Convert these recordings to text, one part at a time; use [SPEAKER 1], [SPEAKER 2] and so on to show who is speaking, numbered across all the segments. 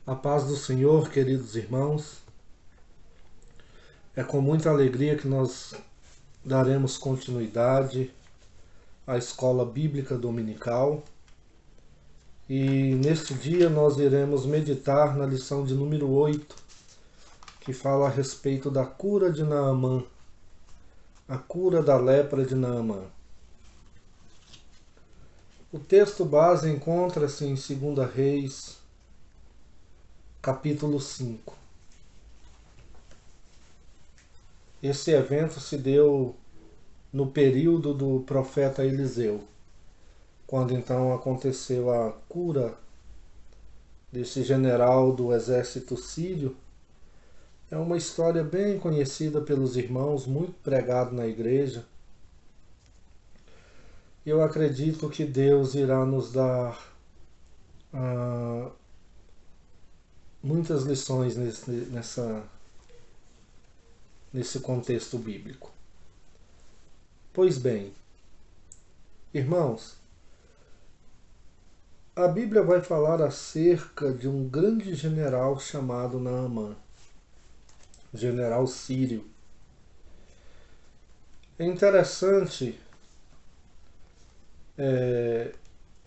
[SPEAKER 1] A paz do Senhor, queridos irmãos, é com muita alegria que nós daremos continuidade à escola bíblica dominical e neste dia nós iremos meditar na lição de número 8, que fala a respeito da cura de Naamã, a cura da lepra de Naamã. O texto base encontra-se em 2 Reis, capítulo 5. Esse evento se deu no período do profeta Eliseu, quando então aconteceu a cura desse general do exército sírio. É uma história bem conhecida pelos irmãos, muito pregado na igreja. Eu acredito que Deus irá nos dar muitas lições nesse contexto bíblico. Pois bem, irmãos, a Bíblia vai falar acerca de um grande general chamado Naamã, general sírio. É interessante,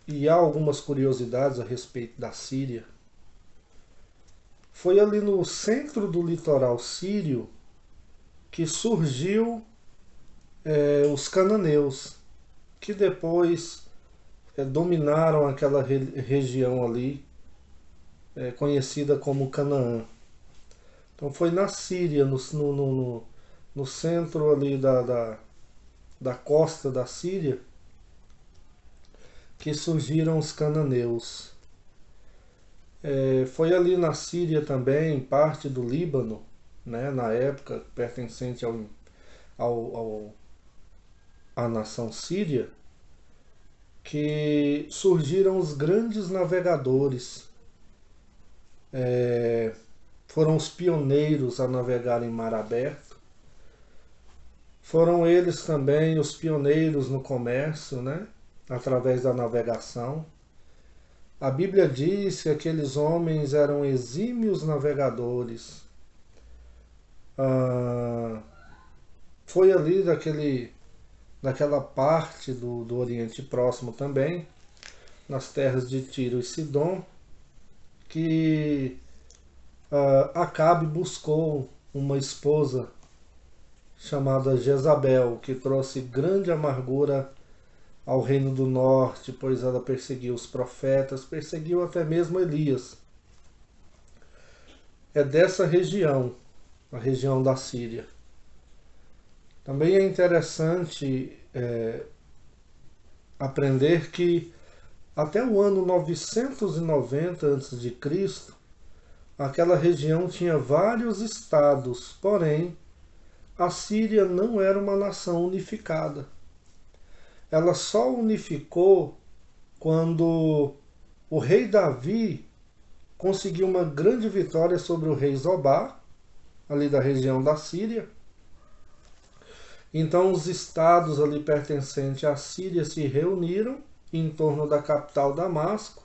[SPEAKER 1] e há algumas curiosidades a respeito da Síria. Foi ali no centro do litoral sírio que surgiu os cananeus, que depois dominaram aquela região ali, conhecida como Canaã. Então foi na Síria, no centro ali da costa da Síria, que surgiram os cananeus. Foi ali na Síria também, parte do Líbano, né, na época pertencente à nação síria, que surgiram os grandes navegadores. Foram os pioneiros a navegar em mar aberto. Foram eles também os pioneiros no comércio, né, através da navegação. A Bíblia diz que aqueles homens eram exímios navegadores. Foi ali daquela parte do Oriente Próximo também, nas terras de Tiro e Sidom, que Acabe buscou uma esposa chamada Jezabel, que trouxe grande amargura ao reino do norte, pois ela perseguiu os profetas, perseguiu até mesmo Elias. É dessa região, a região da Síria. Também é interessante aprender que até o ano 990 a.C., aquela região tinha vários estados, porém a Síria não era uma nação unificada. Ela só unificou quando o rei Davi conseguiu uma grande vitória sobre o rei Zobá, ali da região da Síria. Então os estados ali pertencentes à Síria se reuniram em torno da capital Damasco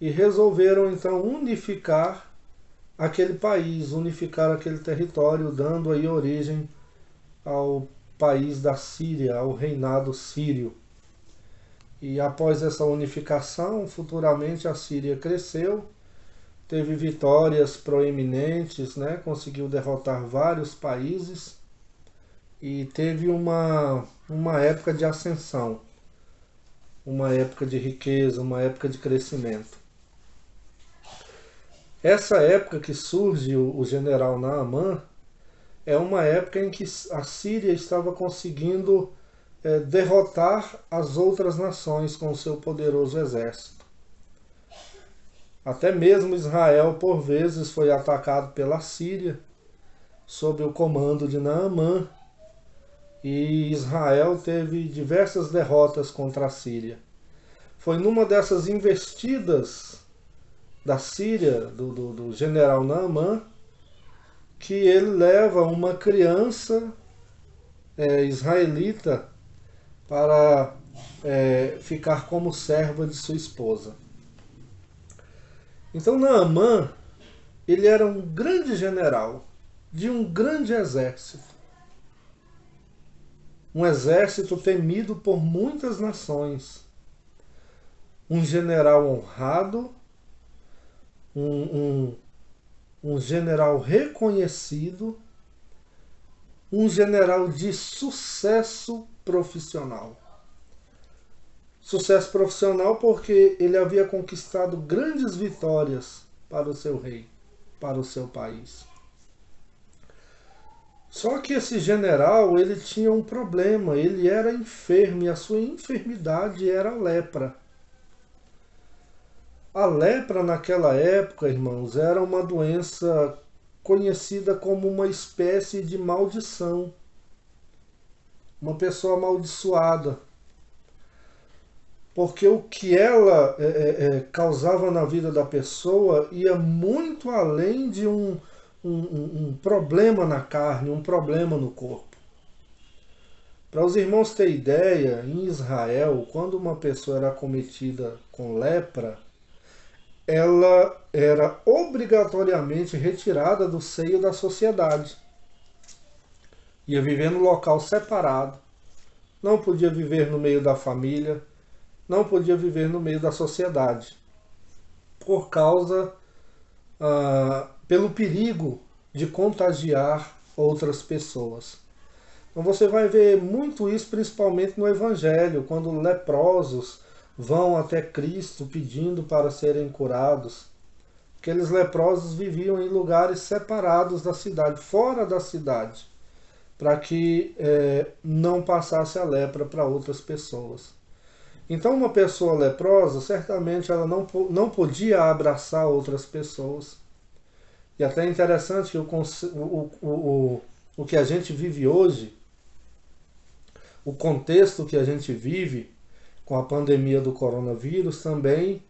[SPEAKER 1] e resolveram então unificar aquele país, unificar aquele território, dando aí origem ao país da Síria, ao reinado sírio. E após essa unificação, futuramente a Síria cresceu, teve vitórias proeminentes, né? Conseguiu derrotar vários países e teve uma época de ascensão, uma época de riqueza, uma época de crescimento. Essa época que surge o general Naamã é uma época em que a Síria estava conseguindo derrotar as outras nações com o seu poderoso exército. Até mesmo Israel, por vezes, foi atacado pela Síria, sob o comando de Naamã, e Israel teve diversas derrotas contra a Síria. Foi numa dessas investidas da Síria, do general Naamã, que ele leva uma criança israelita para ficar como serva de sua esposa. Então Naamã, ele era um grande general de um grande exército. Um exército temido por muitas nações. Um general honrado, um, um general reconhecido, um general de sucesso profissional. Sucesso profissional porque ele havia conquistado grandes vitórias para o seu rei, para o seu país. Só que esse general, ele tinha um problema, ele era enfermo e a sua enfermidade era a lepra. A lepra naquela época, irmãos, era uma doença conhecida como uma espécie de maldição. Uma pessoa amaldiçoada. Porque o que ela causava na vida da pessoa ia muito além de um problema na carne, um problema no corpo. Para os irmãos terem ideia, em Israel, quando uma pessoa era acometida com lepra, ela era obrigatoriamente retirada do seio da sociedade. Ia viver no local separado, não podia viver no meio da família, não podia viver no meio da sociedade, por causa, pelo perigo de contagiar outras pessoas. Então você vai ver muito isso principalmente no Evangelho, quando leprosos vão até Cristo pedindo para serem curados. Aqueles leprosos viviam em lugares separados da cidade, fora da cidade, para que não passasse a lepra para outras pessoas. Então uma pessoa leprosa, certamente ela não podia abraçar outras pessoas. E até é interessante que o que a gente vive hoje, o contexto que a gente vive com a pandemia do coronavírus também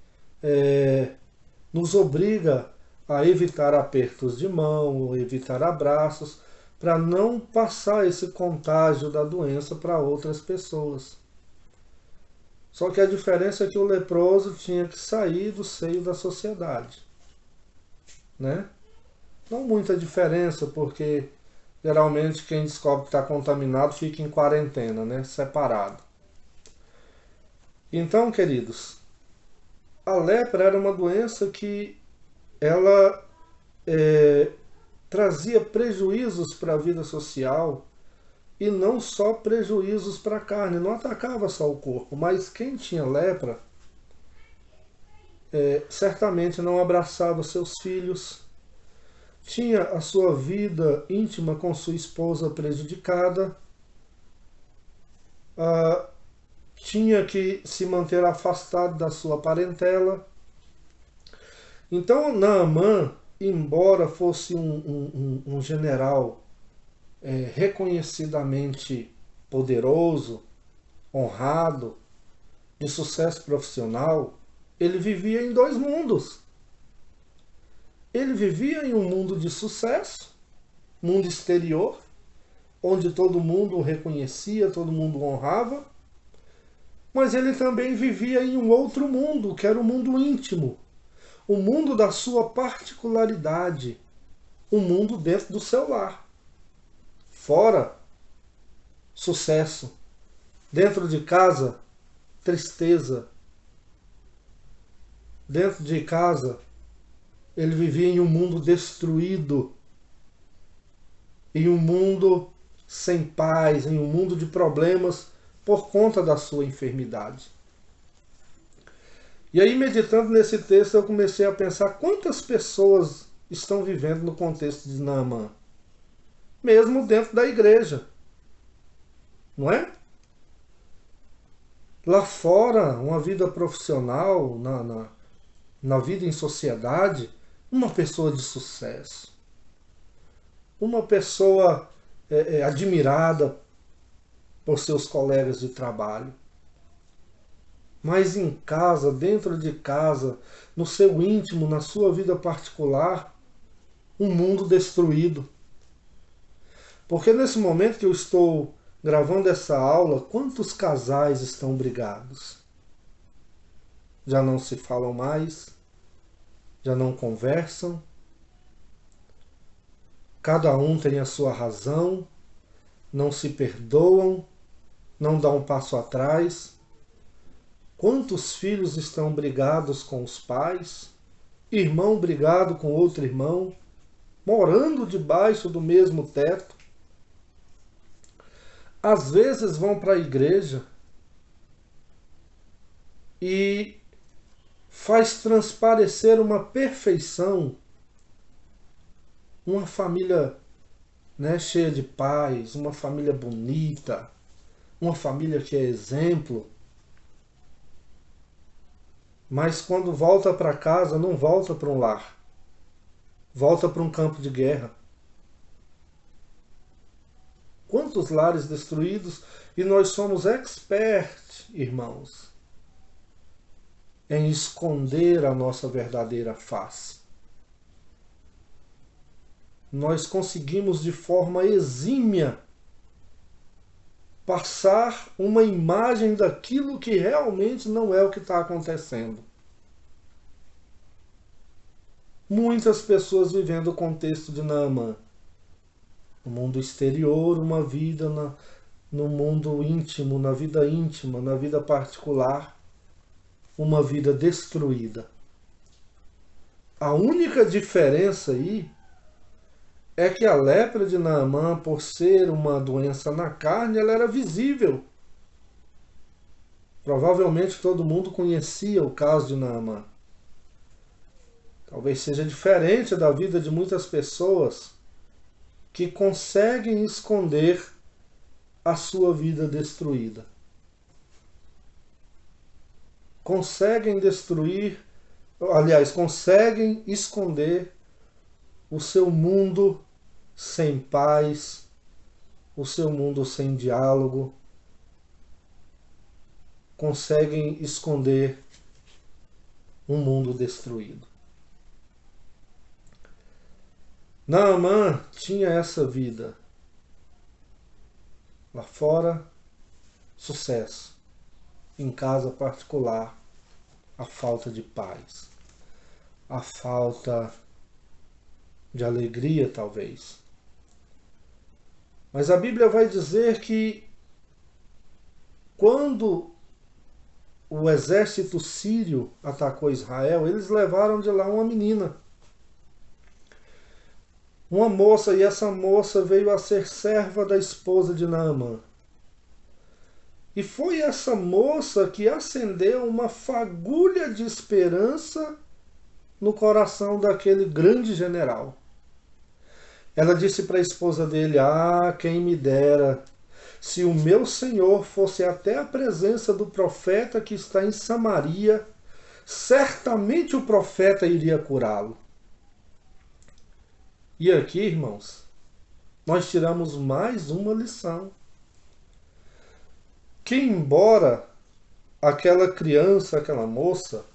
[SPEAKER 1] nos obriga a evitar apertos de mão, evitar abraços, para não passar esse contágio da doença para outras pessoas. Só que a diferença é que o leproso tinha que sair do seio da sociedade, né? Não muita diferença, porque geralmente quem descobre que está contaminado fica em quarentena, né? Separado. Então, queridos, a lepra era uma doença que ela trazia prejuízos para a vida social e não só prejuízos para a carne, não atacava só o corpo, mas quem tinha lepra certamente não abraçava seus filhos, tinha a sua vida íntima com sua esposa prejudicada, tinha que se manter afastado da sua parentela. Então Naamã, embora fosse um general reconhecidamente poderoso, honrado, de sucesso profissional, ele vivia em dois mundos. Ele vivia em um mundo de sucesso, mundo exterior, onde todo mundo o reconhecia, todo mundo o honrava, mas ele também vivia em um outro mundo, que era o mundo íntimo, o mundo da sua particularidade, o mundo dentro do seu lar. Fora, sucesso. Dentro de casa, tristeza. Dentro de casa, ele vivia em um mundo destruído, em um mundo sem paz, em um mundo de problemas por conta da sua enfermidade. E aí, meditando nesse texto, eu comecei a pensar quantas pessoas estão vivendo no contexto de Naamã, mesmo dentro da igreja, não é? Lá fora, uma vida profissional, na vida em sociedade, uma pessoa de sucesso, uma pessoa admirada por seus colegas de trabalho. Mas em casa, dentro de casa, no seu íntimo, na sua vida particular, um mundo destruído. Porque nesse momento que eu estou gravando essa aula, quantos casais estão brigados? Já não se falam mais, já não conversam, cada um tem a sua razão, não se perdoam, não dão um passo atrás. Quantos filhos estão brigados com os pais, irmão brigado com outro irmão, morando debaixo do mesmo teto? Às vezes vão para a igreja e faz transparecer uma perfeição, uma família, né, cheia de paz, uma família bonita, uma família que é exemplo. Mas quando volta para casa, não volta para um lar, volta para um campo de guerra. Quantos lares destruídos, e nós somos experts, irmãos, em esconder a nossa verdadeira face. Nós conseguimos de forma exímia passar uma imagem daquilo que realmente não é o que está acontecendo. Muitas pessoas vivendo o contexto de Naamã. No mundo exterior, uma vida no mundo íntimo, na vida particular, uma vida destruída. A única diferença aí é que a lepra de Naamã, por ser uma doença na carne, ela era visível. Provavelmente todo mundo conhecia o caso de Naamã. Talvez seja diferente da vida de muitas pessoas que conseguem esconder a sua vida destruída. Conseguem conseguem esconder o seu mundo sem paz, o seu mundo sem diálogo, conseguem esconder um mundo destruído. Naamã tinha essa vida. Lá fora, sucesso. Em casa particular, a falta de paz. A falta de alegria, talvez. Mas a Bíblia vai dizer que quando o exército sírio atacou Israel, eles levaram de lá uma menina. Uma moça, e essa moça veio a ser serva da esposa de Naamã. E foi essa moça que acendeu uma fagulha de esperança no coração daquele grande general. Ela disse para a esposa dele: "Ah, quem me dera, se o meu senhor fosse até a presença do profeta que está em Samaria, certamente o profeta iria curá-lo." E aqui, irmãos, nós tiramos mais uma lição. Que embora aquela criança, aquela moça,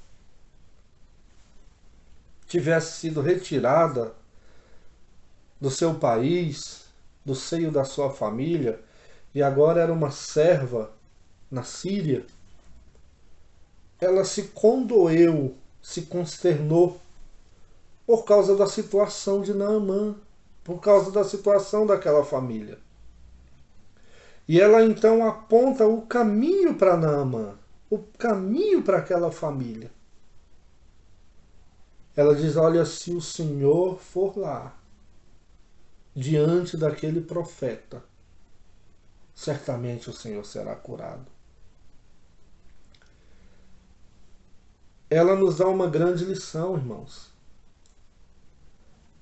[SPEAKER 1] tivesse sido retirada do seu país, do seio da sua família, e agora era uma serva na Síria, ela se condoeu, se consternou por causa da situação de Naamã, por causa da situação daquela família. E ela então aponta o caminho para Naamã, o caminho para aquela família. Ela diz: "Olha, se o Senhor for lá, diante daquele profeta, certamente o Senhor será curado." Ela nos dá uma grande lição, irmãos.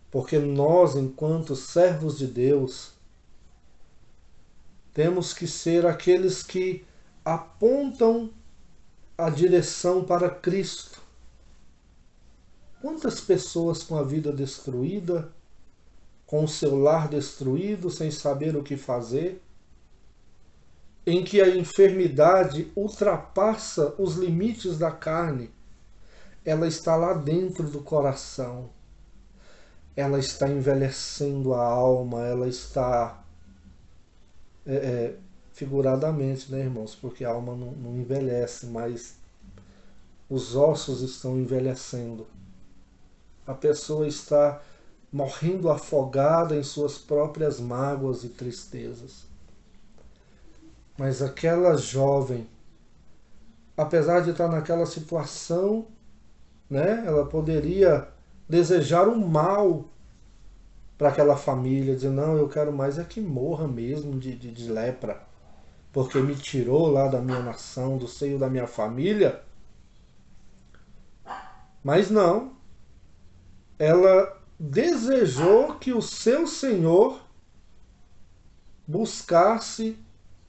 [SPEAKER 1] Porque nós, enquanto servos de Deus, temos que ser aqueles que apontam a direção para Cristo. Quantas pessoas com a vida destruída, com o seu lar destruído, sem saber o que fazer, em que a enfermidade ultrapassa os limites da carne, ela está lá dentro do coração, ela está envelhecendo a alma, ela está, figuradamente, né, irmãos, porque a alma não envelhece, mas os ossos estão envelhecendo. a pessoa está morrendo afogada em suas próprias mágoas e tristezas. Mas aquela jovem, apesar de estar naquela situação, né, ela poderia desejar o mal para aquela família, dizer, não, eu quero mais é que morra mesmo de lepra, porque me tirou lá da minha nação, do seio da minha família. Mas não, ela desejou que o seu Senhor buscasse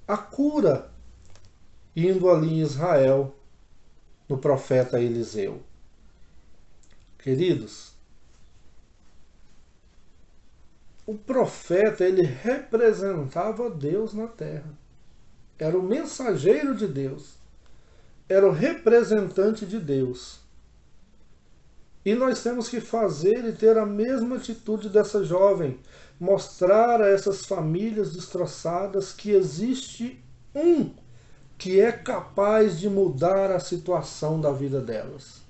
[SPEAKER 1] a cura, indo ali em Israel, no profeta Eliseu. Queridos, o profeta, ele representava Deus na terra. Era o mensageiro de Deus. Era o representante de Deus. E nós temos que fazer e ter a mesma atitude dessa jovem. Mostrar a essas famílias destroçadas que existe um que é capaz de mudar a situação da vida delas.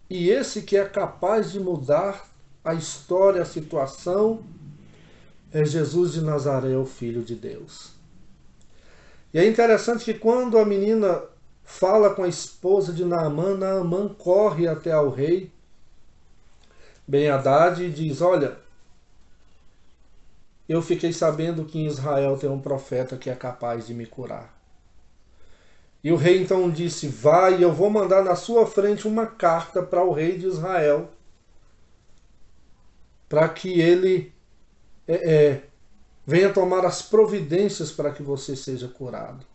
[SPEAKER 1] E esse que é capaz de mudar a história, a situação, é Jesus de Nazaré, o Filho de Deus. E é interessante que quando a menina fala com a esposa de Naamã, Naamã corre até ao rei Ben-Hadad e diz, olha, eu fiquei sabendo que em Israel tem um profeta que é capaz de me curar. E o rei então disse, vai, eu vou mandar na sua frente uma carta para o rei de Israel, para que ele venha tomar as providências para que você seja curado.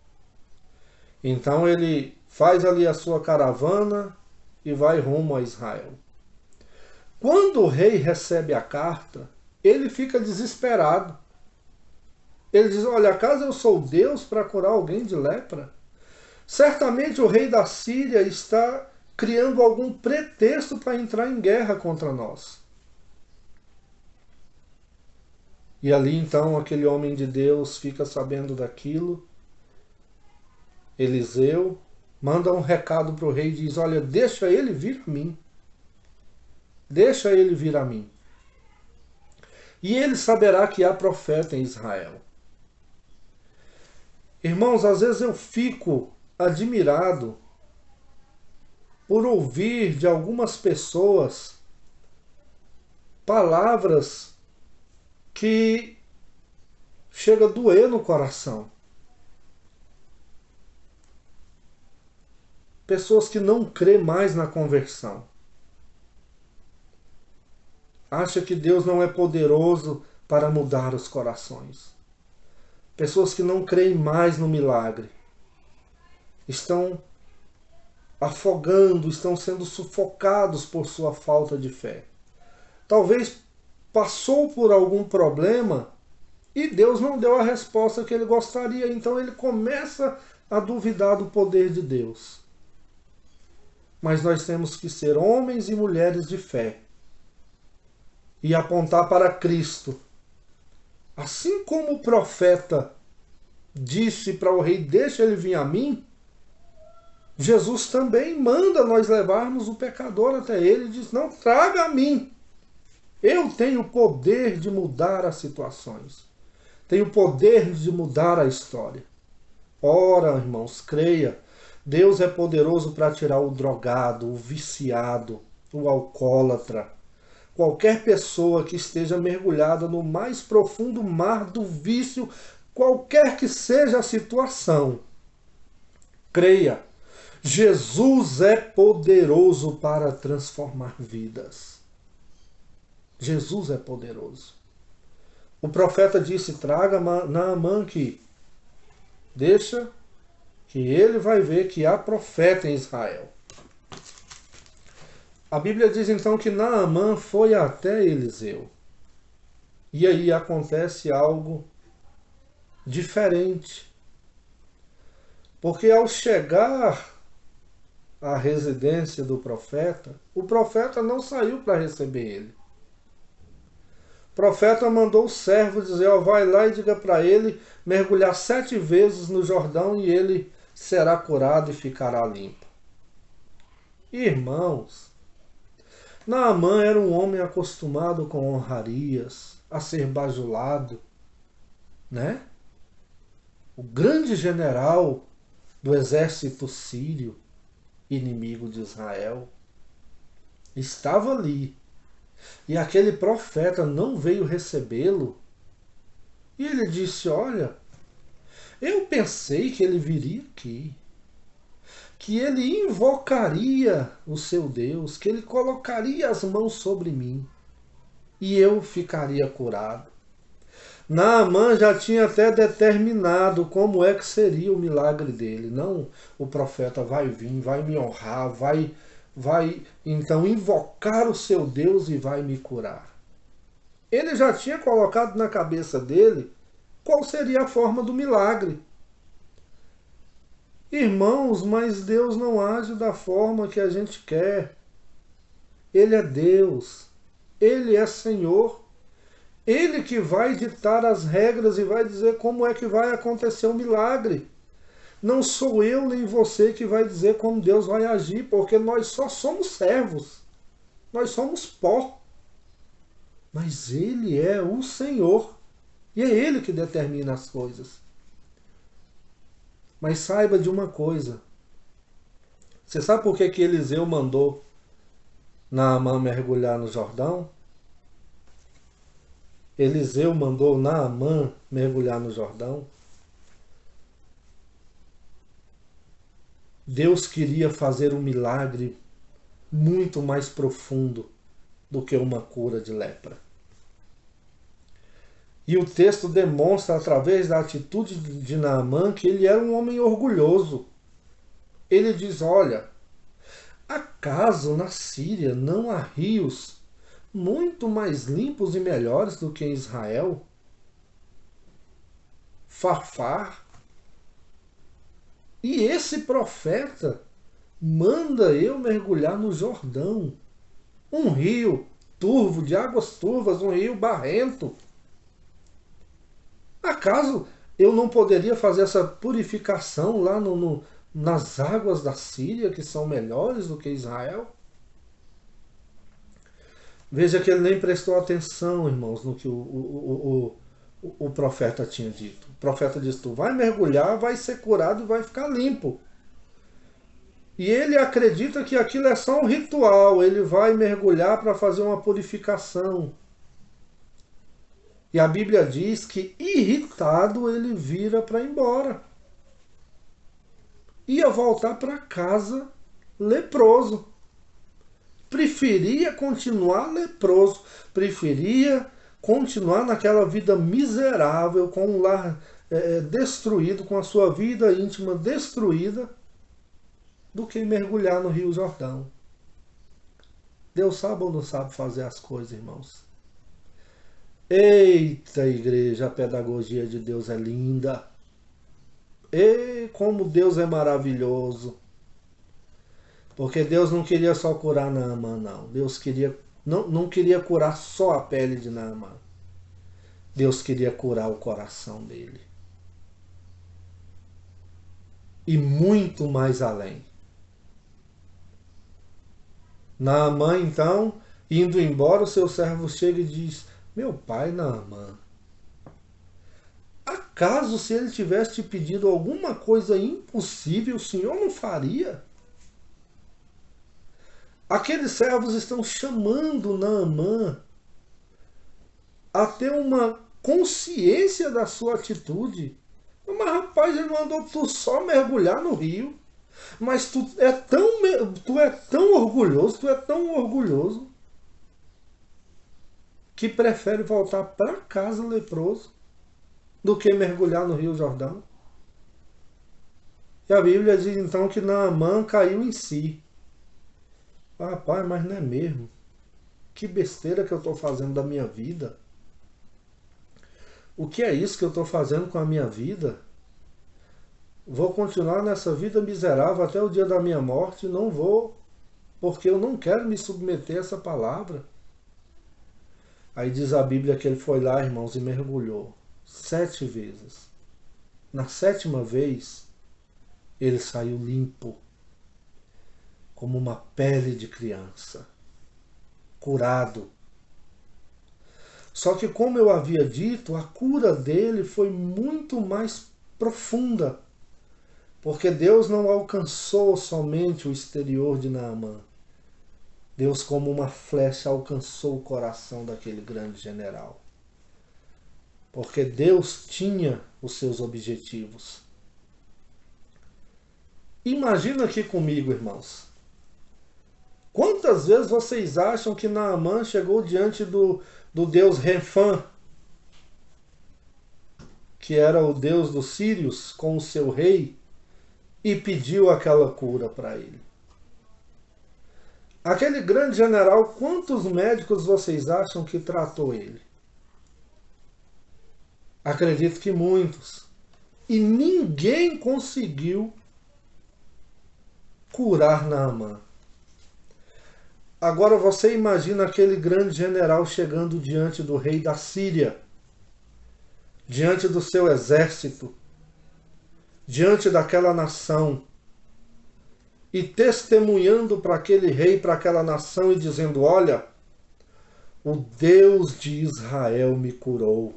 [SPEAKER 1] Então ele faz ali a sua caravana e vai rumo a Israel. Quando o rei recebe a carta, ele fica desesperado. Ele diz, olha, acaso eu sou Deus para curar alguém de lepra? Certamente o rei da Síria está criando algum pretexto para entrar em guerra contra nós. E ali então aquele homem de Deus fica sabendo daquilo. Eliseu manda um recado para o rei e diz, olha, deixa ele vir a mim. Deixa ele vir a mim. E ele saberá que há profeta em Israel. Irmãos, às vezes eu fico admirado por ouvir de algumas pessoas palavras que chega a doer no coração. Pessoas que não crê mais na conversão. Acha que Deus não é poderoso para mudar os corações. Pessoas que não creem mais no milagre. Estão afogando, estão sendo sufocados por sua falta de fé. Talvez passou por algum problema e Deus não deu a resposta que ele gostaria. Então ele começa a duvidar do poder de Deus. Mas nós temos que ser homens e mulheres de fé e apontar para Cristo. Assim como o profeta disse para o rei, deixa ele vir a mim, Jesus também manda nós levarmos o pecador até ele e diz, não, traga a mim. Eu tenho o poder de mudar as situações. Tenho o poder de mudar a história. Ora, irmãos, creia, Deus é poderoso para tirar o drogado, o viciado, o alcoólatra, qualquer pessoa que esteja mergulhada no mais profundo mar do vício, qualquer que seja a situação. Creia, Jesus é poderoso para transformar vidas. Jesus é poderoso. O profeta disse, traga Naamã aqui. Deixa que ele vai ver que há profeta em Israel. A Bíblia diz então que Naamã foi até Eliseu. E aí acontece algo diferente. Porque ao chegar à residência do profeta, o profeta não saiu para receber ele. O profeta mandou o servo dizer, ó, vai lá e diga para ele mergulhar 7 vezes no Jordão e ele será curado e ficará limpo. Irmãos, Naamã era um homem acostumado com honrarias, a ser bajulado, né? O grande general do exército sírio, inimigo de Israel, estava ali. E aquele profeta não veio recebê-lo. E ele disse: olha, eu pensei que ele viria aqui, que ele invocaria o seu Deus, que ele colocaria as mãos sobre mim e eu ficaria curado. Naamã já tinha até determinado como é que seria o milagre dele. Não, o profeta vai vir, vai me honrar, vai então invocar o seu Deus e vai me curar. Ele já tinha colocado na cabeça dele qual seria a forma do milagre. Irmãos, mas Deus não age da forma que a gente quer. Ele é Deus, Ele é Senhor. Ele que vai ditar as regras e vai dizer como é que vai acontecer o milagre. Não sou eu nem você que vai dizer como Deus vai agir, porque nós só somos servos. Nós somos pó. Mas Ele é o Senhor. E é Ele que determina as coisas. Mas saiba de uma coisa. Você sabe por que Eliseu mandou Naamã mergulhar no Jordão? Eliseu mandou Naamã mergulhar no Jordão. Deus queria fazer um milagre muito mais profundo do que uma cura de lepra. E o texto demonstra, através da atitude de Naamã, que ele era um homem orgulhoso. Ele diz: olha, acaso na Síria não há rios muito mais limpos e melhores do que em Israel? Farfar. E esse profeta manda eu mergulhar no Jordão, um rio turvo, de águas turvas, um rio barrento. Acaso eu não poderia fazer essa purificação lá nas águas da Síria, que são melhores do que Israel? Veja que ele nem prestou atenção, irmãos, no que o profeta tinha dito. O profeta disse: tu vai mergulhar, vai ser curado e vai ficar limpo. E ele acredita que aquilo é só um ritual, ele vai mergulhar para fazer uma purificação. E a Bíblia diz que, irritado, ele vira para ir embora. Ia voltar para casa leproso. Preferia continuar leproso, preferia continuar naquela vida miserável, com um lar destruído, com a sua vida íntima destruída, do que mergulhar no Rio Jordão. Deus sabe ou não sabe fazer as coisas, irmãos? Eita, igreja, a pedagogia de Deus é linda. E como Deus é maravilhoso. Porque Deus não queria só curar Naamã, não. Deus queria, não queria curar só a pele de Naamã. Deus queria curar o coração dele. E muito mais além. Naamã, então, indo embora, o seu servo chega e diz: meu pai, Naamã, acaso se ele tivesse te pedido alguma coisa impossível, o senhor não faria? Aqueles servos estão chamando Naamã a ter uma consciência da sua atitude. Mas rapaz, ele mandou tu só mergulhar no rio. Mas tu é tão orgulhoso, que prefere voltar para casa leproso do que mergulhar no Rio Jordão. E a Bíblia diz então que Naamã caiu em si. Rapaz, mas não é mesmo? Que besteira que eu estou fazendo da minha vida. O que é isso que eu estou fazendo com a minha vida? Vou continuar nessa vida miserável até o dia da minha morte? Não vou, porque eu não quero me submeter a essa palavra. Aí diz a Bíblia que ele foi lá, irmãos, e mergulhou 7 vezes. Na 7ª vez, ele saiu limpo, como uma pele de criança. curado. Só que, como eu havia dito, a cura dele foi muito mais profunda, porque Deus não alcançou somente o exterior de Naamã. Deus, como uma flecha, alcançou o coração daquele grande general. Porque Deus tinha os seus objetivos. Imagina aqui comigo, irmãos. Quantas vezes vocês acham que Naamã chegou diante do deus Renfã, que era o deus dos sírios, com o seu rei, e pediu aquela cura para ele? Aquele grande general, quantos médicos vocês acham que tratou ele? Acredito que muitos. E ninguém conseguiu curar Naamã. Agora você imagina aquele grande general chegando diante do rei da Síria, diante do seu exército, diante daquela nação, e testemunhando para aquele rei, para aquela nação, e dizendo: olha, o Deus de Israel me curou.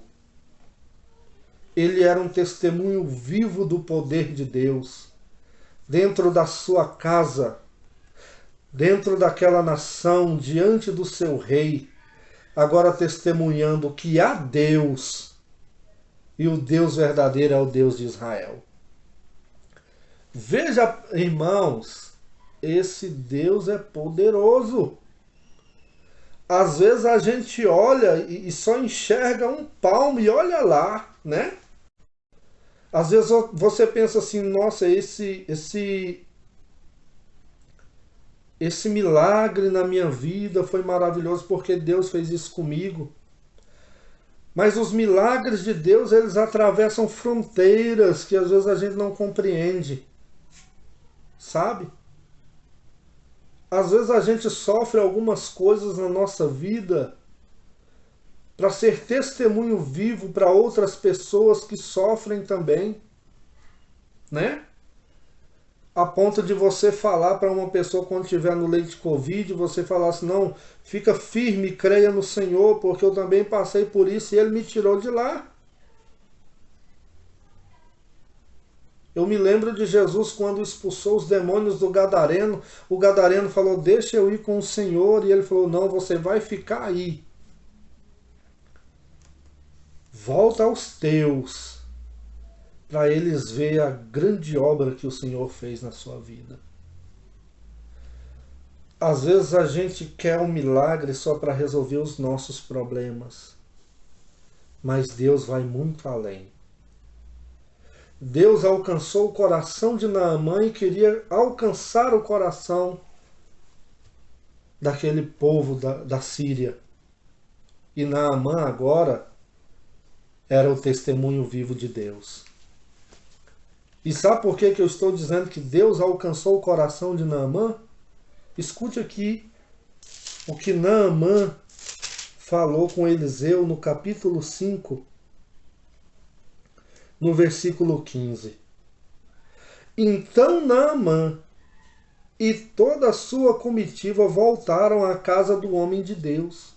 [SPEAKER 1] Ele era um testemunho vivo do poder de Deus, dentro da sua casa, dentro daquela nação, diante do seu rei, agora testemunhando que há Deus, e o Deus verdadeiro é o Deus de Israel. Veja, irmãos, esse Deus é poderoso. Às vezes a gente olha e só enxerga um palmo e olha lá, né? Às vezes você pensa assim: nossa, esse milagre na minha vida foi maravilhoso porque Deus fez isso comigo. Mas os milagres de Deus, eles atravessam fronteiras que às vezes a gente não compreende. Sabe? Às vezes a gente sofre algumas coisas na nossa vida para ser testemunho vivo para outras pessoas que sofrem também, né? A ponto de você falar para uma pessoa quando estiver no leito de Covid, você falar assim: não, fica firme, creia no Senhor, porque eu também passei por isso e Ele me tirou de lá. Eu me lembro de Jesus quando expulsou os demônios do Gadareno. O Gadareno falou: deixa eu ir com o Senhor. E ele falou: não, você vai ficar aí. Volta aos teus, para eles verem a grande obra que o Senhor fez na sua vida. Às vezes a gente quer um milagre só para resolver os nossos problemas. Mas Deus vai muito além. Deus alcançou o coração de Naamã e queria alcançar o coração daquele povo da Síria. E Naamã agora era o testemunho vivo de Deus. E sabe por que eu estou dizendo que Deus alcançou o coração de Naamã? Escute aqui o que Naamã falou com Eliseu no capítulo 5, no versículo 15. Então Naamã e toda a sua comitiva voltaram à casa do homem de Deus.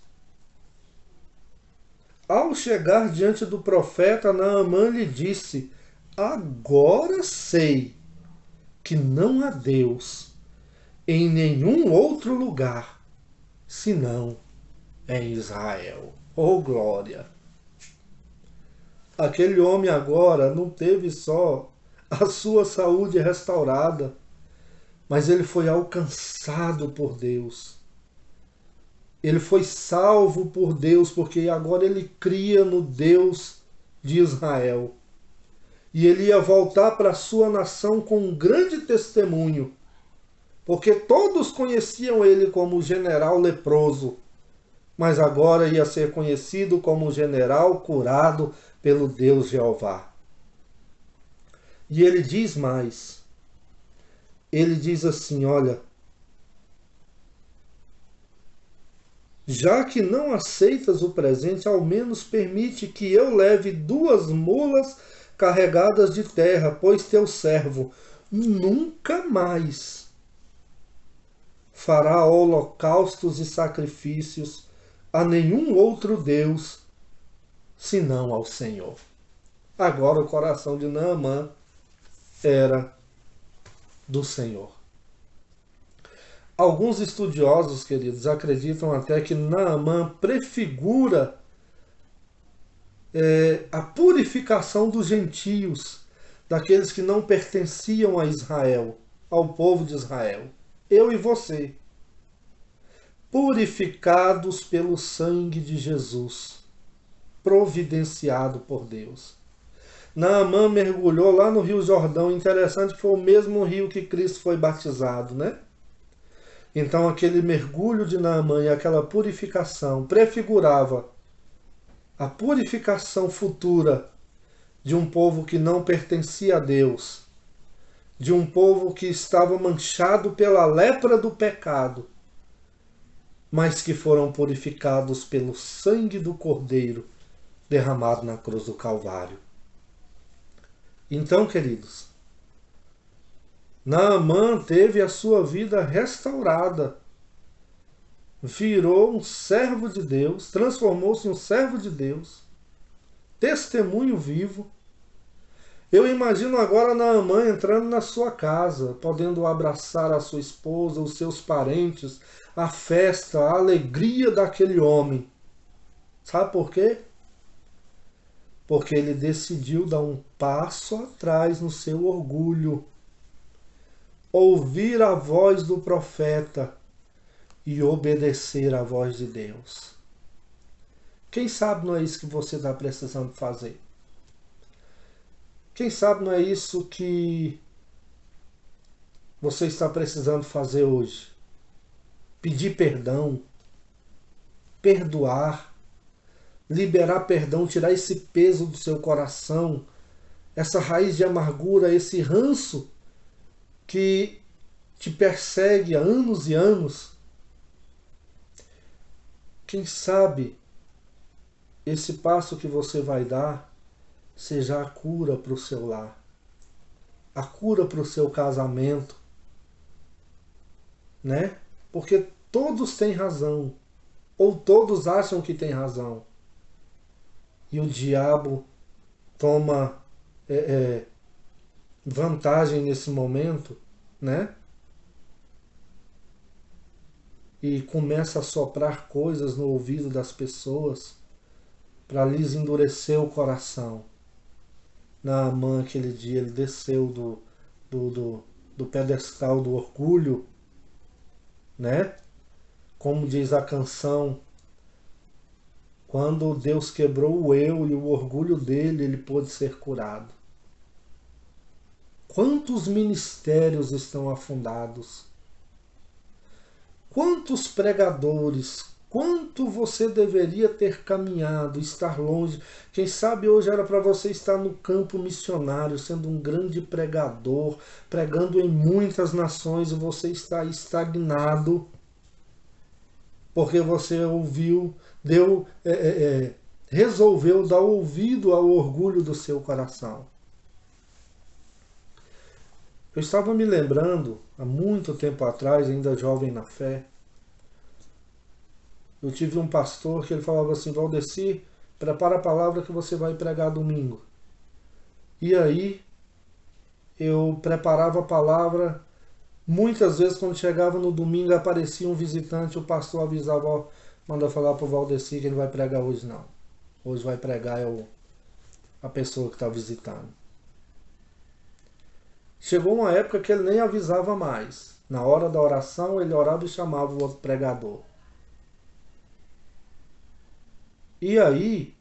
[SPEAKER 1] Ao chegar diante do profeta, Naamã lhe disse: agora sei que não há Deus em nenhum outro lugar, senão em Israel. Oh, glória! Aquele homem agora não teve só a sua saúde restaurada, mas ele foi alcançado por Deus. Ele foi salvo por Deus, porque agora ele cria no Deus de Israel. E ele ia voltar para a sua nação com um grande testemunho, porque todos conheciam ele como general leproso, mas agora ia ser conhecido como general curado pelo Deus Jeová. E ele diz mais. Ele diz assim: olha, já que não aceitas o presente, ao menos permite que eu leve 2 mulas carregadas de terra, pois teu servo nunca mais fará holocaustos e sacrifícios a nenhum outro Deus senão ao Senhor. Agora o coração de Naamã era do Senhor. Alguns estudiosos, queridos, acreditam até que Naamã prefigura a purificação dos gentios, daqueles que não pertenciam a Israel, ao povo de Israel. Eu e você, purificados pelo sangue de Jesus, providenciado por Deus. Naamã mergulhou lá no Rio Jordão. Interessante que foi o mesmo rio que Cristo foi batizado, né? Então aquele mergulho de Naamã e aquela purificação prefigurava a purificação futura de um povo que não pertencia a Deus, de um povo que estava manchado pela lepra do pecado, mas que foram purificados pelo sangue do Cordeiro derramado na cruz do Calvário. Então, queridos, Naamã teve a sua vida restaurada, virou um servo de Deus, transformou-se em um servo de Deus, testemunho vivo. Eu imagino agora Naamã entrando na sua casa, podendo abraçar a sua esposa, os seus parentes, a festa, a alegria daquele homem. Sabe por quê? Porque ele decidiu dar um passo atrás no seu orgulho, ouvir a voz do profeta e obedecer à voz de Deus. Quem sabe não é isso que você está precisando fazer? Quem sabe não é isso que você está precisando fazer hoje? Pedir perdão, perdoar, liberar perdão, tirar esse peso do seu coração, essa raiz de amargura, esse ranço que te persegue há anos e anos. Quem sabe esse passo que você vai dar seja a cura para o seu lar, a cura para o seu casamento, né? Porque todos têm razão, ou todos acham que têm razão. E o diabo toma vantagem nesse momento, né? E começa a soprar coisas no ouvido das pessoas para lhes endurecer o coração. Naamã, aquele dia, ele desceu do pedestal do orgulho, né? Como diz a canção, quando Deus quebrou o eu e o orgulho dele, ele pôde ser curado. Quantos ministérios estão afundados? Quantos pregadores? Quanto você deveria ter caminhado, estar longe? Quem sabe hoje era para você estar no campo missionário, sendo um grande pregador, pregando em muitas nações, e você está estagnado, porque você ouviu, resolveu dar ouvido ao orgulho do seu coração. Eu estava me lembrando, há muito tempo atrás, ainda jovem na fé, eu tive um pastor que ele falava assim: Valdeci, prepara a palavra que você vai pregar domingo. E aí, eu preparava a palavra, muitas vezes quando chegava no domingo aparecia um visitante, o pastor avisava: ó, manda falar para o Valdeci que ele vai pregar hoje não. Hoje vai pregar a pessoa que está visitando. Chegou uma época que ele nem avisava mais. Na hora da oração, ele orava e chamava o outro pregador. E aí,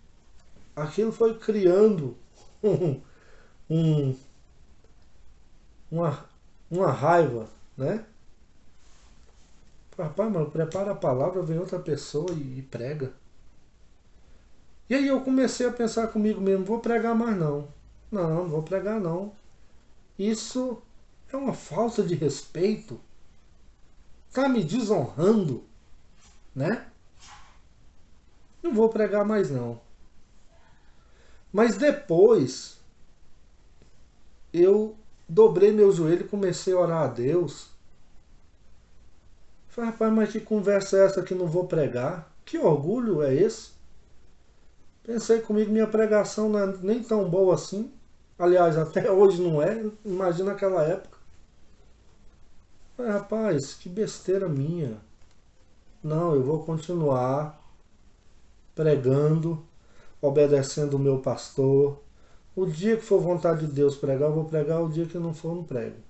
[SPEAKER 1] aquilo foi criando uma raiva, né? Rapaz, mano, prepara a palavra, vem outra pessoa e prega. E aí eu comecei a pensar comigo mesmo: vou pregar mais não. Não vou pregar não. Isso é uma falta de respeito. Tá me desonrando, né? Não vou pregar mais não. Mas depois eu dobrei meu joelho e comecei a orar a Deus. Falei, rapaz, mas que conversa é essa que não vou pregar? Que orgulho é esse? Pensei comigo, minha pregação não é nem tão boa assim. Aliás, até hoje não é. Imagina aquela época. Falei, rapaz, que besteira minha. Não, eu vou continuar pregando, obedecendo o meu pastor. O dia que for vontade de Deus pregar, eu vou pregar. O dia que não for, não prego.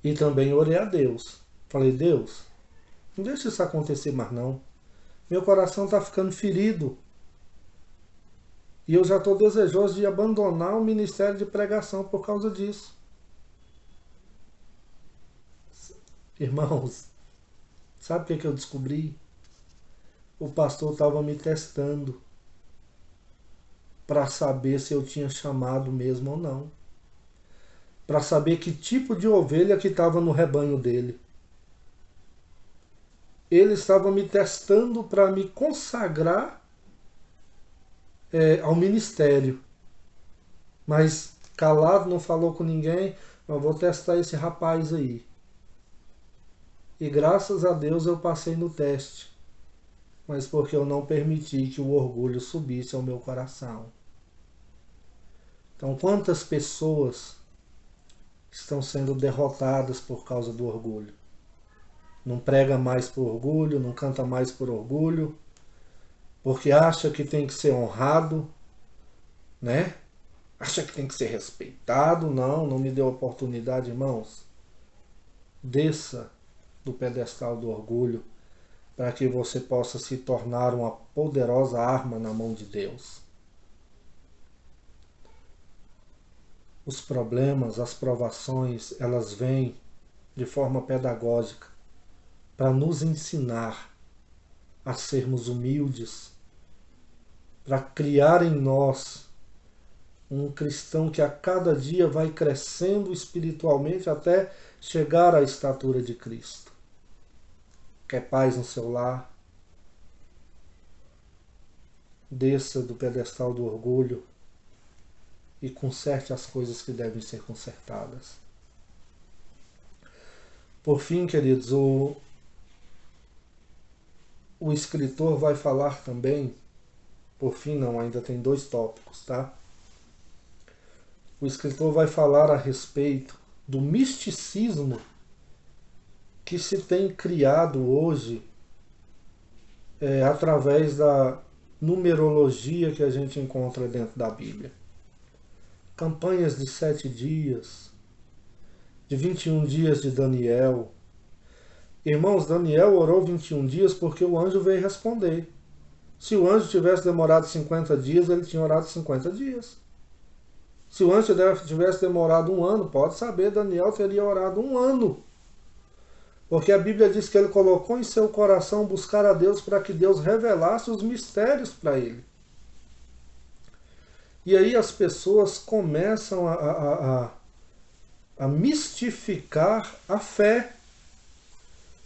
[SPEAKER 1] E também orei a Deus. Falei, Deus, não deixa isso acontecer mais não. Meu coração está ficando ferido. E eu já estou desejoso de abandonar o ministério de pregação por causa disso. Irmãos, sabe o que eu descobri? O pastor estava me testando para saber se eu tinha chamado mesmo ou não. Para saber que tipo de ovelha que estava no rebanho dele. Ele estava me testando para me consagrar ao ministério. Mas calado, não falou com ninguém. Eu vou testar esse rapaz aí. E graças a Deus eu passei no teste. Mas porque eu não permiti que o orgulho subisse ao meu coração. Então, quantas pessoas estão sendo derrotadas por causa do orgulho? Não prega mais por orgulho, não canta mais por orgulho, porque acha que tem que ser honrado, né? Acha que tem que ser respeitado. Não me deu oportunidade, irmãos. Desça do pedestal do orgulho para que você possa se tornar uma poderosa arma na mão de Deus. Os problemas, as provações, elas vêm de forma pedagógica para nos ensinar a sermos humildes, para criar em nós um cristão que a cada dia vai crescendo espiritualmente até chegar à estatura de Cristo. Quer paz no seu lar? Desça do pedestal do orgulho e conserte as coisas que devem ser consertadas. Por fim, queridos, o escritor vai falar também, por fim não, ainda tem 2 tópicos, tá? O escritor vai falar a respeito do misticismo que se tem criado hoje através da numerologia que a gente encontra dentro da Bíblia. Campanhas de 7 dias, de 21 dias de Daniel. Irmãos, Daniel orou 21 dias porque o anjo veio responder. Se o anjo tivesse demorado 50 dias, ele tinha orado 50 dias. Se o anjo tivesse demorado 1 ano, pode saber, Daniel teria orado 1 ano. Porque a Bíblia diz que ele colocou em seu coração buscar a Deus para que Deus revelasse os mistérios para ele. E aí as pessoas começam a mistificar a fé.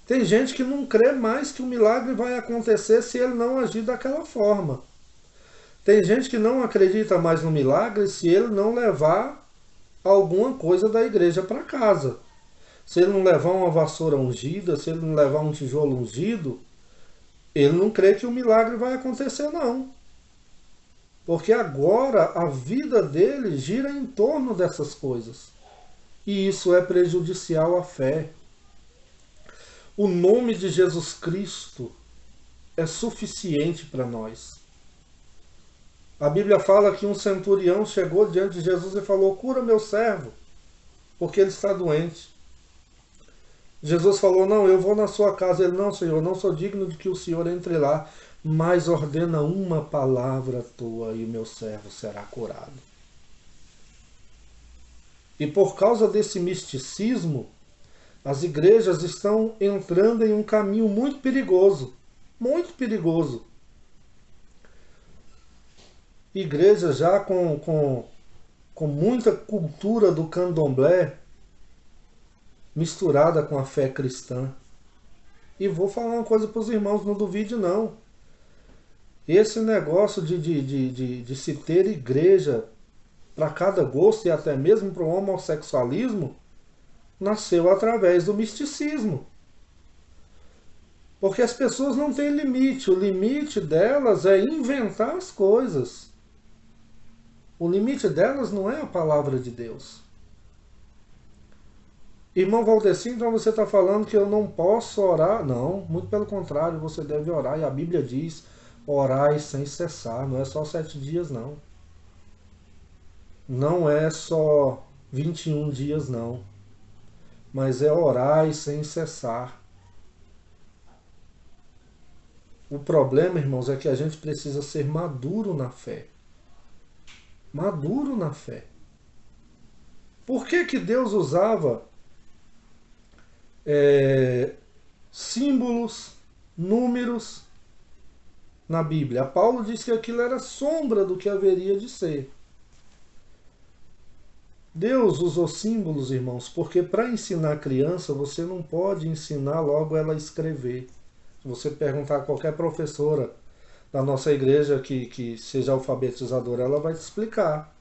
[SPEAKER 1] Tem gente que não crê mais que o milagre vai acontecer se ele não agir daquela forma. Tem gente que não acredita mais no milagre se ele não levar alguma coisa da igreja para casa. Se ele não levar uma vassoura ungida, se ele não levar um tijolo ungido, ele não crê que o milagre vai acontecer, não. Porque agora a vida dele gira em torno dessas coisas. E isso é prejudicial à fé. O nome de Jesus Cristo é suficiente para nós. A Bíblia fala que um centurião chegou diante de Jesus e falou: cura meu servo, porque ele está doente. Jesus falou: não, eu vou na sua casa. Ele: não, Senhor, não sou digno de que o Senhor entre lá, mas ordena uma palavra tua e o meu servo será curado. E por causa desse misticismo, as igrejas estão entrando em um caminho muito perigoso. Muito perigoso. Igrejas já com muita cultura do candomblé misturada com a fé cristã. E vou falar uma coisa para os irmãos, não duvide não. Esse negócio de se ter igreja para cada gosto e até mesmo para o homossexualismo nasceu através do misticismo. Porque as pessoas não têm limite. O limite delas é inventar as coisas. O limite delas não é a palavra de Deus. Irmão Valdeci, então você está falando que eu não posso orar? Não, muito pelo contrário, você deve orar. E a Bíblia diz, orai sem cessar. Não é só 7 dias, não. Não é só 21 dias, não. Mas é orai sem cessar. O problema, irmãos, é que a gente precisa ser maduro na fé. Maduro na fé. Por que que Deus usava símbolos, números na Bíblia? Paulo disse que aquilo era sombra do que haveria de ser. Deus usou símbolos, irmãos, porque para ensinar a criança você não pode ensinar logo ela a escrever. Se você perguntar a qualquer professora da nossa igreja que seja alfabetizadora, ela vai te explicar.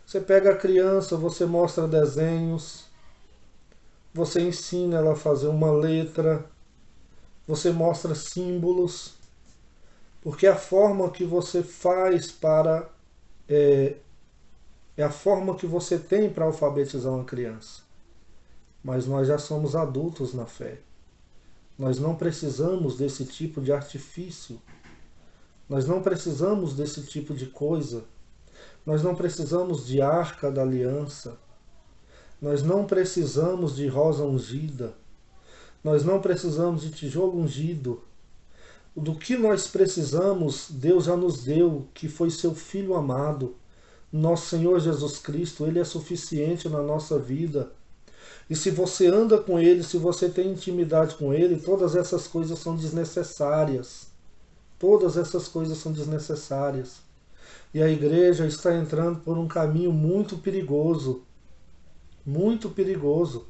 [SPEAKER 1] Você pega a criança, você mostra desenhos, você ensina ela a fazer uma letra, você mostra símbolos, porque a forma que você faz para... é a forma que você tem para alfabetizar uma criança. Mas nós já somos adultos na fé. Nós não precisamos desse tipo de artifício. Nós não precisamos desse tipo de coisa. Nós não precisamos de arca da aliança. Nós não precisamos de rosa ungida. Nós não precisamos de tijolo ungido. Do que nós precisamos, Deus já nos deu, que foi seu Filho amado. Nosso Senhor Jesus Cristo, Ele é suficiente na nossa vida. E se você anda com Ele, se você tem intimidade com Ele, todas essas coisas são desnecessárias. Todas essas coisas são desnecessárias. E a igreja está entrando por um caminho muito perigoso. Muito perigoso.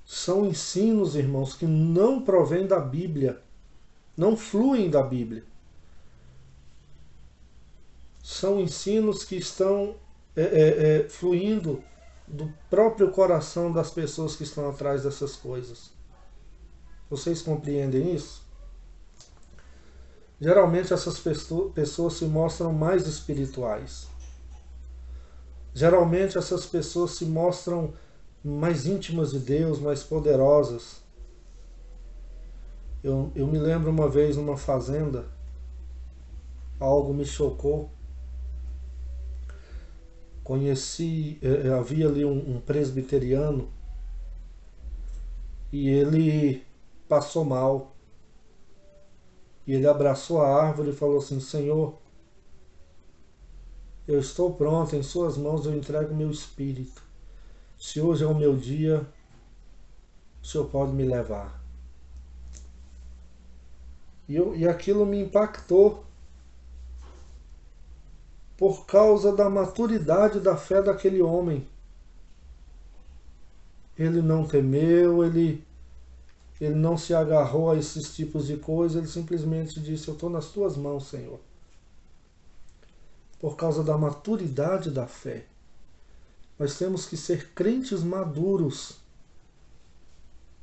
[SPEAKER 1] São ensinos, irmãos, que não provêm da Bíblia. Não fluem da Bíblia. São ensinos que estão fluindo do próprio coração das pessoas que estão atrás dessas coisas. Vocês compreendem isso? Geralmente essas pessoas se mostram mais espirituais. Geralmente essas pessoas se mostram mais íntimas de Deus, mais poderosas. Eu me lembro uma vez numa fazenda, algo me chocou. Conheci, havia ali um presbiteriano e ele passou mal. E ele abraçou a árvore e falou assim: Senhor, eu estou pronto, em suas mãos eu entrego meu espírito. Se hoje é o meu dia, o Senhor pode me levar. E aquilo me impactou por causa da maturidade da fé daquele homem. Ele não temeu, ele não se agarrou a esses tipos de coisas, ele simplesmente disse: eu estou nas tuas mãos, Senhor. Por causa da maturidade da fé. Nós temos que ser crentes maduros,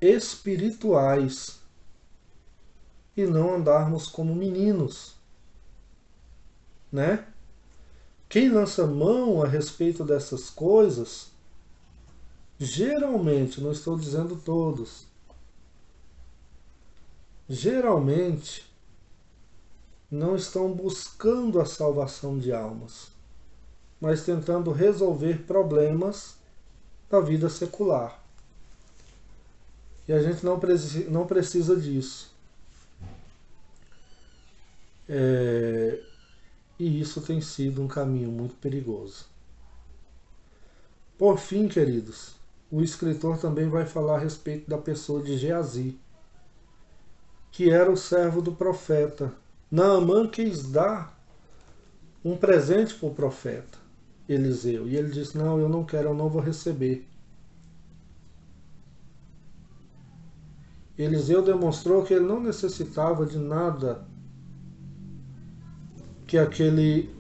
[SPEAKER 1] espirituais, e não andarmos como meninos, né? Quem lança mão a respeito dessas coisas, geralmente, não estou dizendo todos, geralmente não estão buscando a salvação de almas, mas tentando resolver problemas da vida secular. E a gente não precisa disso. E isso tem sido um caminho muito perigoso. Por fim, queridos, o escritor também vai falar a respeito da pessoa de Geazi, que era o servo do profeta. Naamã quis dar um presente para o profeta Eliseu. E ele disse: não, eu não quero, eu não vou receber. Eliseu demonstrou que ele não necessitava de nada que aquele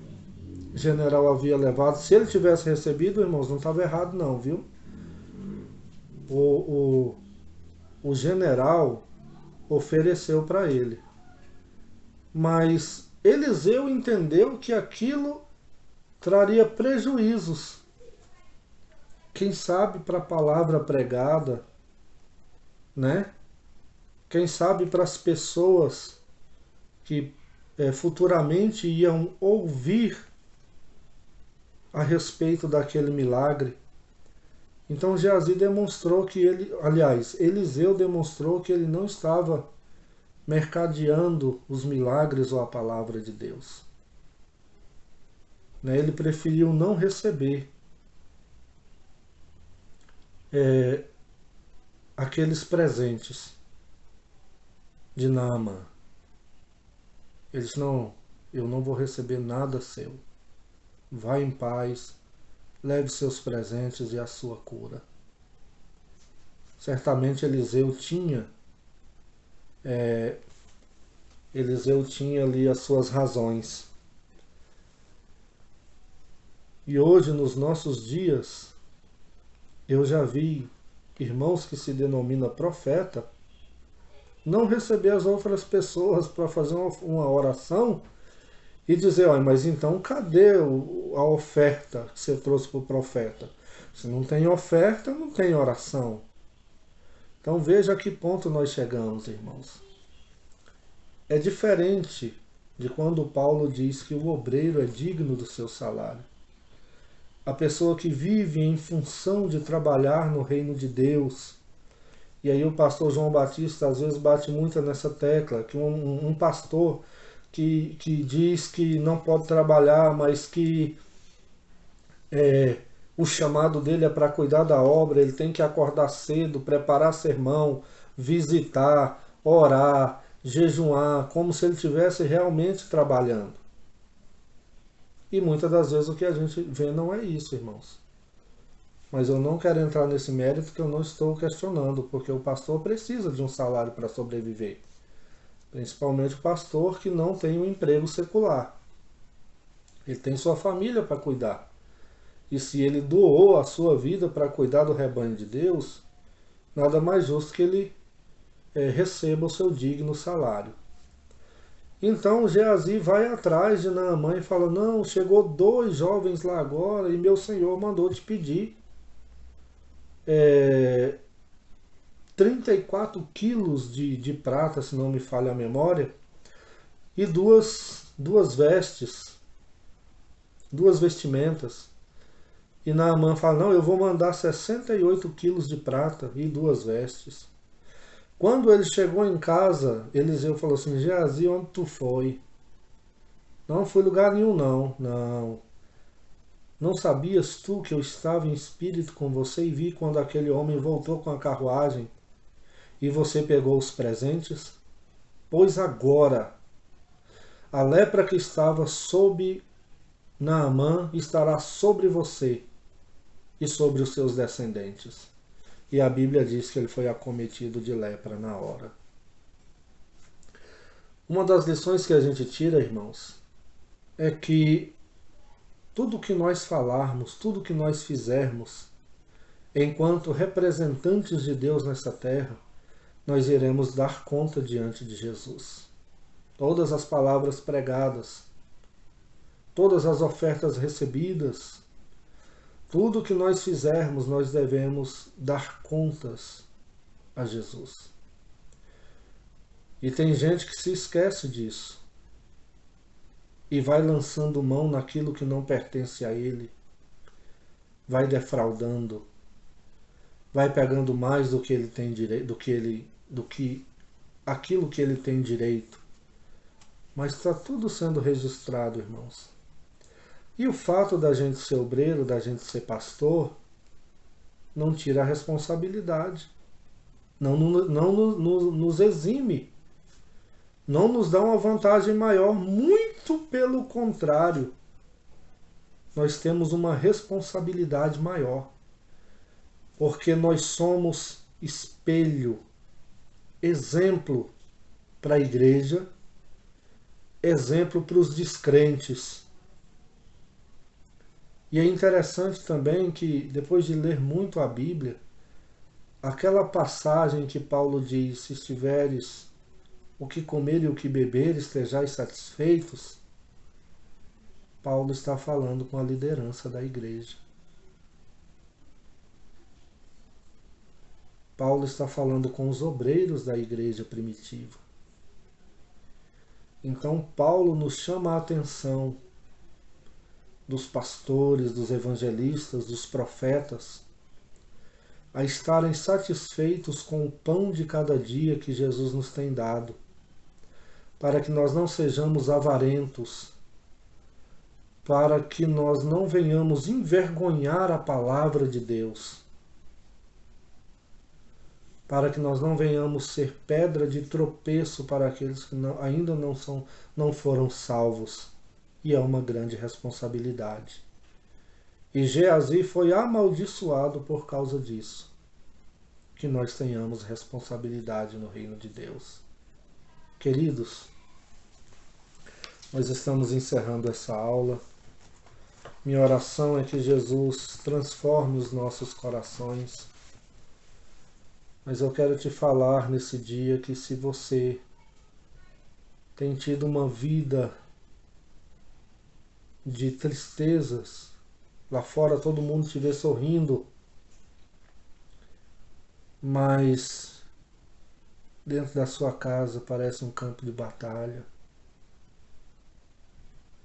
[SPEAKER 1] general havia levado. Se ele tivesse recebido, irmãos, não estava errado não, viu? o, o general ofereceu para ele. Mas Eliseu entendeu que aquilo traria prejuízos. Quem sabe para a palavra pregada, né? Quem sabe para as pessoas que futuramente iam ouvir a respeito daquele milagre. Então Geazi demonstrou que Eliseu demonstrou que ele não estava mercadeando os milagres ou a palavra de Deus. Ele preferiu não receber aqueles presentes de Naamã. Ele disse, não, eu não vou receber nada seu. Vá em paz, leve seus presentes e a sua cura. Certamente Eliseu tinha ali as suas razões. E hoje, nos nossos dias, eu já vi irmãos que se denominam profeta não receber as outras pessoas para fazer uma oração e dizer, olha, mas então cadê a oferta que você trouxe para o profeta? Se não tem oferta, não tem oração. Então veja a que ponto nós chegamos, irmãos. É diferente de quando Paulo diz que o obreiro é digno do seu salário. A pessoa que vive em função de trabalhar no reino de Deus. E aí o pastor João Batista às vezes bate muito nessa tecla, que um pastor que diz que não pode trabalhar, mas que o chamado dele é para cuidar da obra, ele tem que acordar cedo, preparar sermão, visitar, orar, jejuar, como se ele estivesse realmente trabalhando. E muitas das vezes o que a gente vê não é isso, irmãos. Mas eu não quero entrar nesse mérito que eu não estou questionando, porque o pastor precisa de um salário para sobreviver. Principalmente o pastor que não tem um emprego secular. Ele tem sua família para cuidar. E se ele doou a sua vida para cuidar do rebanho de Deus, nada mais justo que ele receba o seu digno salário. Então Geazi vai atrás de Naamã e fala, não, chegou 2 jovens lá agora e meu senhor mandou te pedir 34 quilos de prata, se não me falha a memória, e duas vestes, 2 vestimentas. E Naamã fala, não, eu vou mandar 68 quilos de prata e 2 vestes. Quando ele chegou em casa, Eliseu falou assim, Geazi, onde tu foi? Não fui lugar nenhum, não. Não sabias tu que eu estava em espírito com você e vi quando aquele homem voltou com a carruagem e você pegou os presentes? Pois agora a lepra que estava sob Naamã estará sobre você e sobre os seus descendentes. E a Bíblia diz que ele foi acometido de lepra na hora. Uma das lições que a gente tira, irmãos, é que tudo que nós falarmos, tudo que nós fizermos, enquanto representantes de Deus nessa terra, nós iremos dar conta diante de Jesus. Todas as palavras pregadas, todas as ofertas recebidas, tudo que nós fizermos, nós devemos dar contas a Jesus. E tem gente que se esquece disso e vai lançando mão naquilo que não pertence a ele, vai defraudando, vai pegando mais do que ele tem direito, do que aquilo que ele tem direito. Mas está tudo sendo registrado, irmãos. E o fato da gente ser obreiro, da gente ser pastor, não tira a responsabilidade. Não nos exime. Não nos dá uma vantagem maior. Muito pelo contrário. Nós temos uma responsabilidade maior. Porque nós somos espelho, exemplo para a igreja, exemplo para os descrentes. E é interessante também que, depois de ler muito a Bíblia, aquela passagem que Paulo diz: se estiveres o que comer e o que beber, estejais satisfeitos, Paulo está falando com a liderança da igreja. Paulo está falando com os obreiros da igreja primitiva. Então, Paulo nos chama a atenção dos pastores, dos evangelistas, dos profetas, a estarem satisfeitos com o pão de cada dia que Jesus nos tem dado, para que nós não sejamos avarentos, para que nós não venhamos envergonhar a palavra de Deus, para que nós não venhamos ser pedra de tropeço para aqueles que ainda não foram salvos. E é uma grande responsabilidade. E Geazi foi amaldiçoado por causa disso. Que nós tenhamos responsabilidade no reino de Deus. Queridos, nós estamos encerrando essa aula. Minha oração é que Jesus transforme os nossos corações. Mas eu quero te falar nesse dia que se você tem tido uma vida de tristezas, lá fora todo mundo te vê sorrindo, mas dentro da sua casa parece um campo de batalha.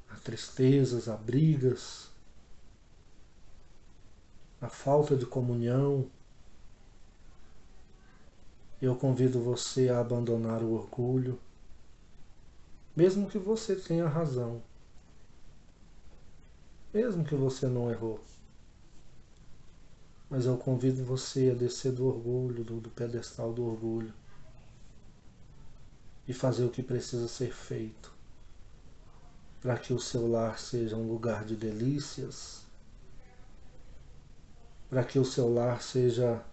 [SPEAKER 1] Há tristezas, há brigas, há falta de comunhão. Eu convido você a abandonar o orgulho, mesmo que você tenha razão, mesmo que você não errou. Mas eu convido você a descer do orgulho, do pedestal do orgulho, e fazer o que precisa ser feito para que o seu lar seja um lugar de delícias, para que o seu lar seja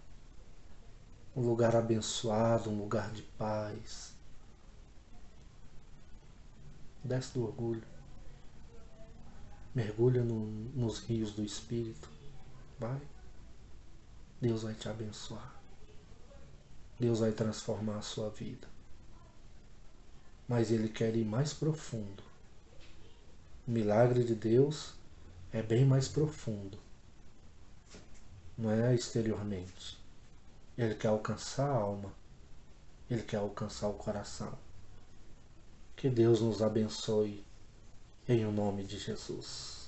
[SPEAKER 1] um lugar abençoado, um lugar de paz. Desce do orgulho, mergulha nos rios do Espírito, vai. Deus vai te abençoar, Deus vai transformar a sua vida, mas Ele quer ir mais profundo. O milagre de Deus é bem mais profundo, não é exteriormente. Ele quer alcançar a alma, Ele quer alcançar o coração. Que Deus nos abençoe em o nome de Jesus.